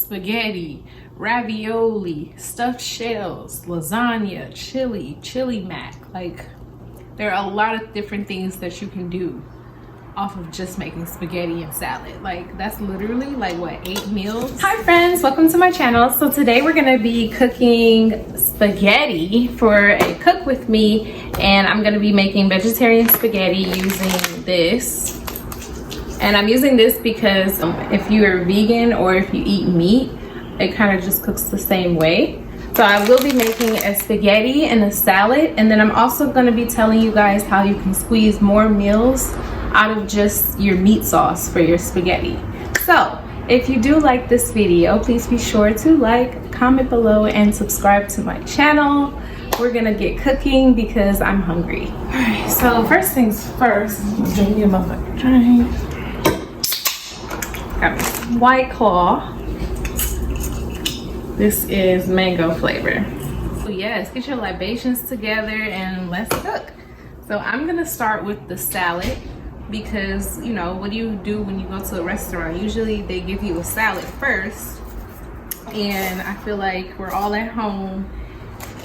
spaghetti, ravioli, stuffed shells, lasagna, chili mac. Like, there are a lot of different things that you can do off of just making spaghetti and salad. Like, that's literally like what, 8 meals? Hi friends, welcome to my channel. So today we're gonna be cooking spaghetti for a cook with me, and I'm gonna be making vegetarian spaghetti using this. And I'm using this because if you're vegan or if you eat meat, it kind of just cooks the same way. So I will be making a spaghetti and a salad, and then I'm also going to be telling you guys how you can squeeze more meals out of just your meat sauce for your spaghetti. So if you do like this video, please be sure to like, comment below, and subscribe to my channel. We're gonna get cooking because I'm hungry. All right, so first things first, I'm gonna get my butter drink. Got my White Claw. This is mango flavor. So yes, get your libations together and let's cook. So I'm gonna start with the salad because, you know, what do you do when you go to a restaurant? Usually they give you a salad first, and I feel like we're all at home,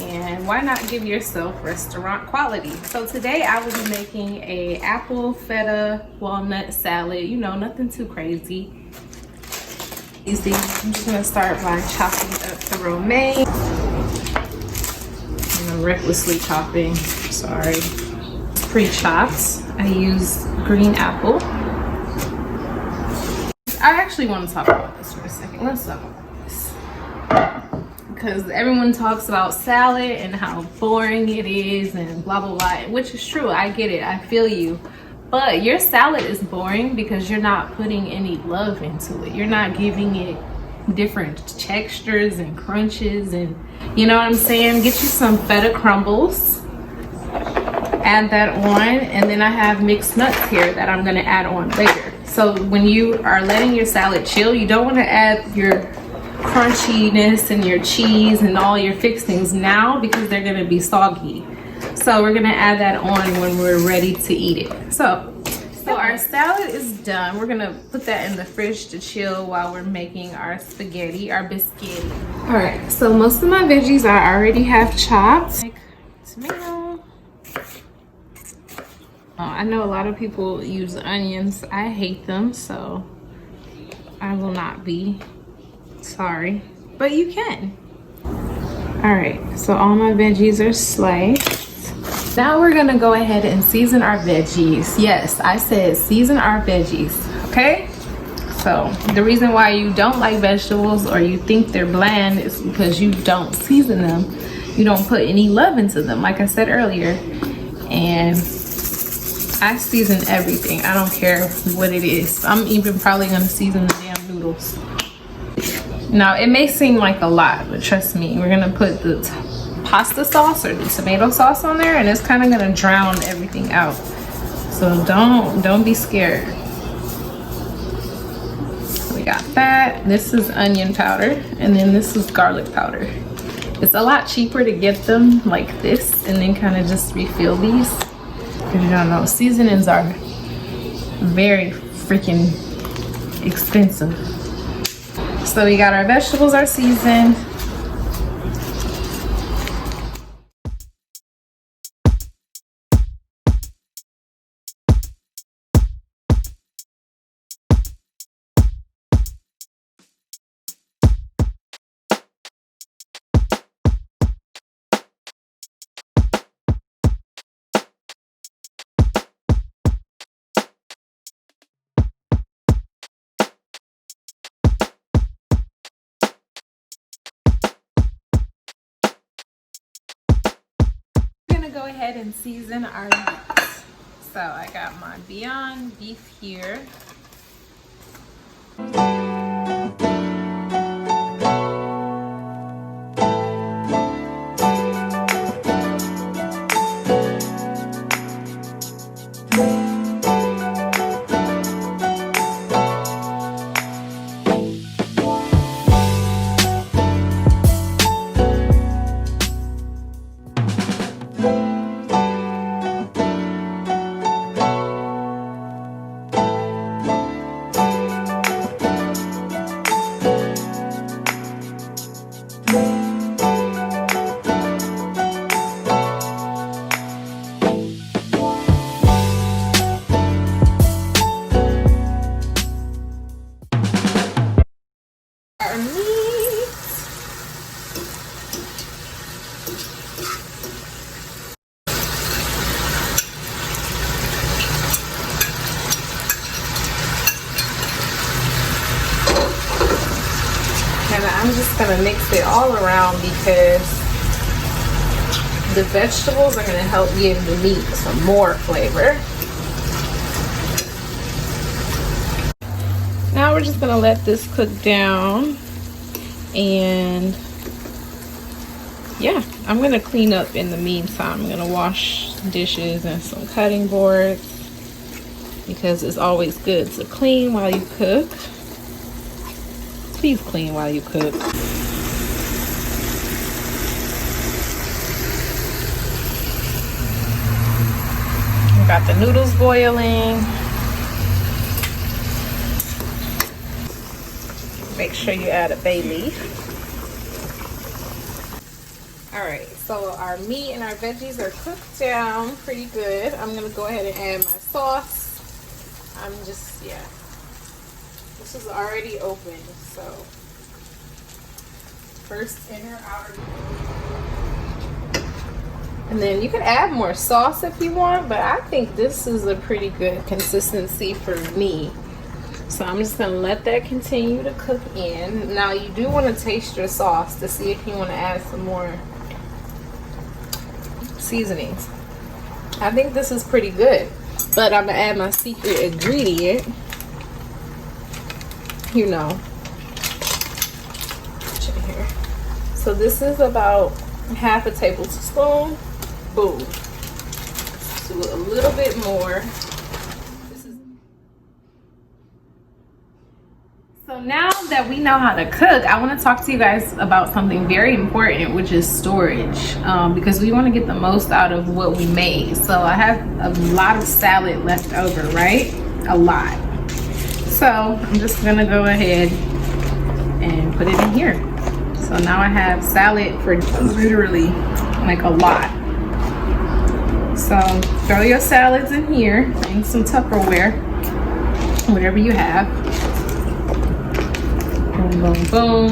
and why not give yourself restaurant quality? So today I will be making a apple, feta, walnut salad. You know, nothing too crazy. Easy. I'm just gonna start by chopping up the romaine. I'm recklessly chopping, sorry. Pre-chopped. I use green apple. I actually want to talk about this for a second. Let's talk about this. Because everyone talks about salad and how boring it is and blah blah blah, which is true. I get it, I feel you. But your salad is boring because you're not putting any love into it. You're not giving it different textures and crunches, and you know what I'm saying? Get you some feta crumbles, add that on, and then I have mixed nuts here that I'm gonna add on later. So when you are letting your salad chill, you don't wanna add your crunchiness and your cheese and all your fixings now because they're gonna be soggy. So we're gonna add that on when we're ready to eat it. So our salad is done. We're gonna put that in the fridge to chill while we're making our spaghetti, our biscotti. All right, so most of my veggies I already have chopped. Like tomato. I know a lot of people use onions. I hate them, so I will not be. Sorry, but you can. All right, so all my veggies are sliced. Now we're gonna go ahead and season our veggies. Yes, I said season our veggies, okay? So the reason why you don't like vegetables or you think they're bland is because you don't season them. You don't put any love into them, like I said earlier. And I season everything. I don't care what it is. I'm even probably gonna season the damn noodles. Now, it may seem like a lot, but trust me, we're gonna put the pasta sauce or the tomato sauce on there, and it's kind of gonna drown everything out. So don't be scared. We got that. This is onion powder, and then this is garlic powder. It's a lot cheaper to get them like this and then kind of just refill these, because you don't know, seasonings are very freaking expensive. So we got our vegetables are seasoned. Go ahead and season our meat. So I got my Beyond beef here. meat. And I'm just gonna mix it all around because the vegetables are gonna help give the meat some more flavor. Now we're just gonna let this cook down, and yeah, I'm gonna clean up in the meantime. I'm gonna wash dishes and some cutting boards because it's always good to clean while you cook. Please clean while you cook. We got the noodles boiling. Make sure you add a bay leaf. All right, so our meat and our veggies are cooked down pretty good. I'm gonna go ahead and add my sauce. Yeah. This is already open, so first inner, outer. And then you can add more sauce if you want, but I think this is a pretty good consistency for me. So I'm just gonna let that continue to cook in. Now you do want to taste your sauce to see if you want to add some more seasonings. I think this is pretty good, but I'm gonna add my secret ingredient. You know, here. So this is about half a tablespoon. Boom. Let's do a little bit more. So now that we know how to cook, I want to talk to you guys about something very important, which is storage, because we want to get the most out of what we made. So I have a lot of salad left over, right? A lot. So I'm just gonna go ahead and put it in here. So now I have salad for literally like a lot. So throw your salads in here and some Tupperware, whatever you have. Boom, boom, boom.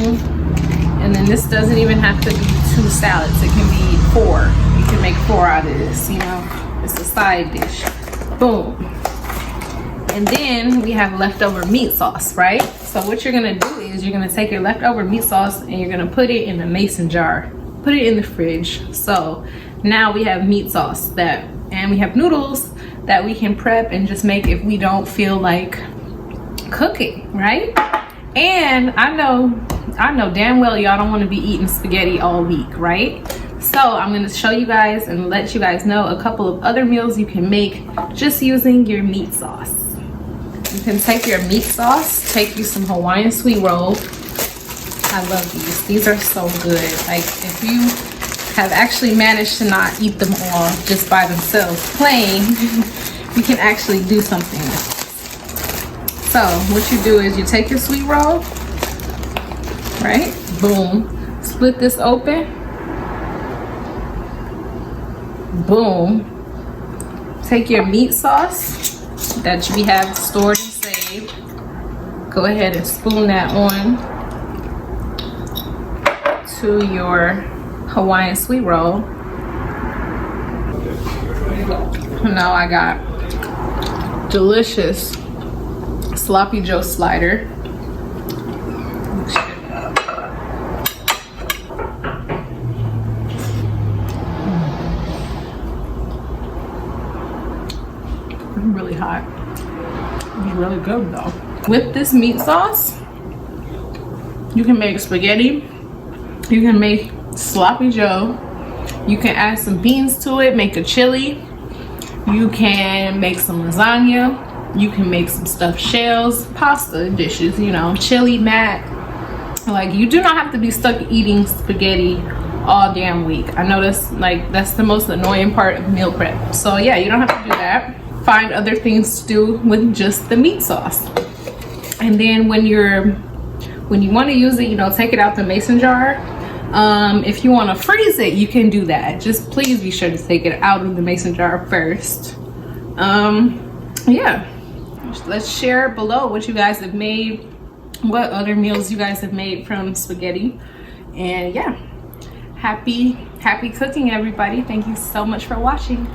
And then this doesn't even have to be 2 salads. It can be 4. You can make 4 out of this, you know. It's a side dish. Boom. And then we have leftover meat sauce, right? So what you're gonna do is you're gonna take your leftover meat sauce and you're gonna put it in a mason jar. Put it in the fridge. So now we have meat sauce and we have noodles that we can prep and just make if we don't feel like cooking, right? And I know damn well y'all don't want to be eating spaghetti all week, right? So I'm going to show you guys and let you guys know a couple of other meals you can make just using your meat sauce. You can take your meat sauce, take you some Hawaiian sweet rolls. I love these. These are so good. Like if you have actually managed to not eat them all just by themselves plain, you can actually do something with it. So what you do is you take your sweet roll, right? Boom. Split this open. Boom. Take your meat sauce that we have stored and saved. Go ahead and spoon that on to your Hawaiian sweet roll. Now I got delicious sloppy joe slider. Really hot. It's really good though. With this meat sauce, you can make spaghetti, you can make sloppy joe, you can add some beans to it, make a chili, you can make some lasagna, you can make some stuffed shells, pasta dishes, you know, chili mac. Like, you do not have to be stuck eating spaghetti all damn week. I know that's the most annoying part of meal prep. So yeah, you don't have to do that. Find other things to do with just the meat sauce. And then when you want to use it, you know, take it out the mason jar. If you want to freeze it, you can do that. Just please be sure to take it out of the mason jar first. Yeah, let's share below what you guys have made what other meals you guys have made from spaghetti. And yeah, happy cooking, everybody. Thank you so much for watching.